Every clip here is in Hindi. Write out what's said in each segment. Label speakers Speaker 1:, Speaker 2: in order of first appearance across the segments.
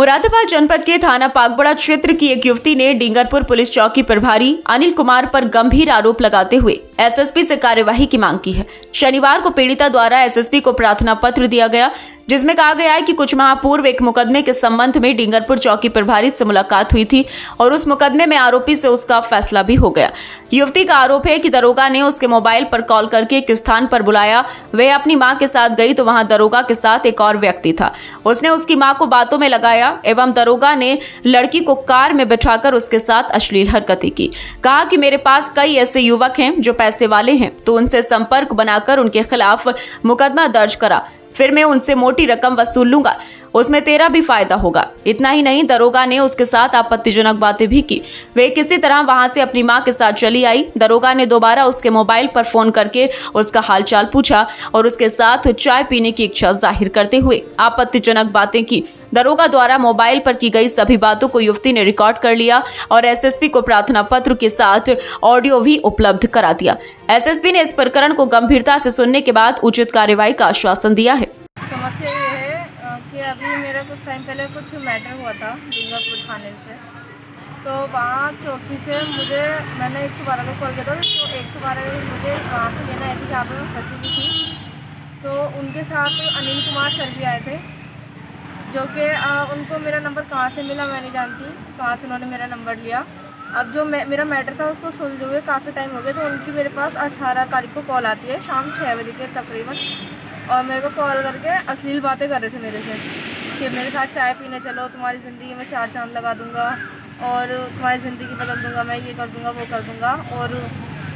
Speaker 1: मुरादाबाद जनपद के थाना पागबड़ा क्षेत्र की एक युवती ने डिंगरपुर पुलिस चौकी प्रभारी अनिल कुमार पर गंभीर आरोप लगाते हुए एसएसपी से कार्यवाही की मांग की है। शनिवार को पीड़िता द्वारा एसएसपी को प्रार्थना पत्र दिया गया, जिसमें कहा गया है कि कुछ माह पूर्व एक मुकदमे के संबंध में डिंगरपुर चौकी प्रभारी से मुलाकात हुई थी और उस मुकदमे में आरोपी से उसका फैसला भी हो गया। युवती का आरोप है कि दरोगा ने उसके मोबाइल पर कॉल करके एक स्थान पर बुलाया। वह अपनी मां के साथ गई तो वहां दरोगा के साथ एक और व्यक्ति था। उसने उसकी मां को बातों में लगाया एवं दरोगा ने लड़की को कार में बिठाकर उसके साथ अश्लील हरकतें की। कहा कि मेरे पास कई ऐसे युवक हैं जो पैसे वाले हैं, तो उनसे संपर्क बनाकर उनके खिलाफ मुकदमा दर्ज करा, फिर मैं उनसे मोटी रकम वसूल लूंगा, उसमें तेरा भी फायदा होगा। इतना ही नहीं, दरोगा ने उसके साथ आपत्तिजनक बातें भी की। वे किसी तरह वहां से अपनी मां के साथ चली आई। दरोगा ने दोबारा उसके मोबाइल पर फोन करके उसका हालचाल पूछा और उसके साथ चाय पीने की इच्छा जाहिर करते हुए आपत्तिजनक बातें की। दरोगा द्वारा मोबाइल पर की गई सभी बातों को युवती ने रिकॉर्ड कर लिया और एसएसपी को प्रार्थना पत्र के साथ ऑडियो भी उपलब्ध करा दिया। एसएसपी ने इस प्रकरण को गंभीरता से सुनने के बाद उचित कार्रवाई का आश्वासन दिया है।
Speaker 2: समस्या ये है कि अभी मेरा कुछ टाइम पहले कुछ मैटर हुआ था डिंगरपुर थाने से, तो वहाँ चौकी से मैंने 112 को कॉल किया था। तो 112 मुझे वहाँ से लेना आई थी जहाँ पर मैं फंसी हुई थी। तो उनके साथ अनिल कुमार सर भी आए थे, जो कि उनको मेरा नंबर कहाँ से मिला मैं नहीं जानती, कहाँ से उन्होंने मेरा नंबर लिया। अब जो मेरा मैटर था उसको सुलझे हुए काफ़ी टाइम हो गया, तो उनकी मेरे पास 18 तारीख को कॉल आती है शाम 6 बजे के तकरीबन, और मेरे को कॉल करके अश्लील बातें कर रहे थे मेरे से कि मेरे साथ चाय पीने चलो, तुम्हारी ज़िंदगी में 4 चांद लगा दूंगा और तुम्हारी ज़िंदगी बदल दूंगा, मैं ये कर दूंगा वो कर दूंगा, और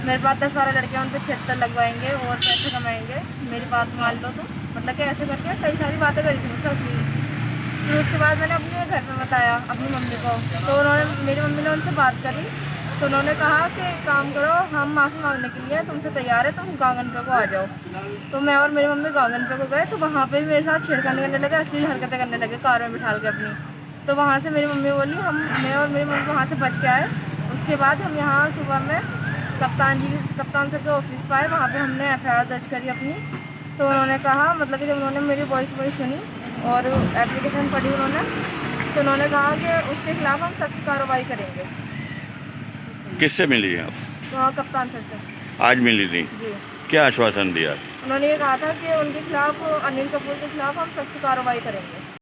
Speaker 2: मेरे पास 10-12 लड़के उन पर 76 लगवाएंगे और पैसे कमाएंगे, मेरी बात मान लो। तो मतलब कि ऐसे करके कई सारी बातें करी थी मुझसे अश्लील। फिर उसके बाद मैंने अपने घर में बताया अपनी मम्मी को, तो मेरी मम्मी ने उनसे बात करी, तो उन्होंने कहा कि एक काम करो, हम माफ़ी मांगने के लिए तुमसे तैयार है, तुम गांगनपुर को आ जाओ। तो मैं और मेरी मम्मी गांगनपुर को गए, तो वहाँ पे भी मेरे साथ छेड़खानी करने लगे, अश्लील हरकतें करने लगे कार में बिठा के अपनी। तो वहाँ से मेरी मम्मी बोली, मैं और मेरी मम्मी वहाँ से बच के आए। उसके बाद हम यहाँ सुबह में कप्तान सर के ऑफिस पर आए, वहाँ पर हमने FIR दर्ज करी अपनी। तो उन्होंने कहा, मतलब कि जब उन्होंने मेरी वॉइस सुनी और एप्लीकेशन पढ़ी उन्होंने, तो उन्होंने कहा कि उसके खिलाफ हम सख्त कार्रवाई करेंगे।
Speaker 3: किससे मिली हैं आप?
Speaker 2: तो कप्तान सर से
Speaker 3: आज मिली थी?
Speaker 2: जी।
Speaker 3: क्या आश्वासन दिया?
Speaker 2: उन्होंने ये कहा था कि उनके खिलाफ, अनिल कपूर के खिलाफ हम सख्त कार्रवाई करेंगे।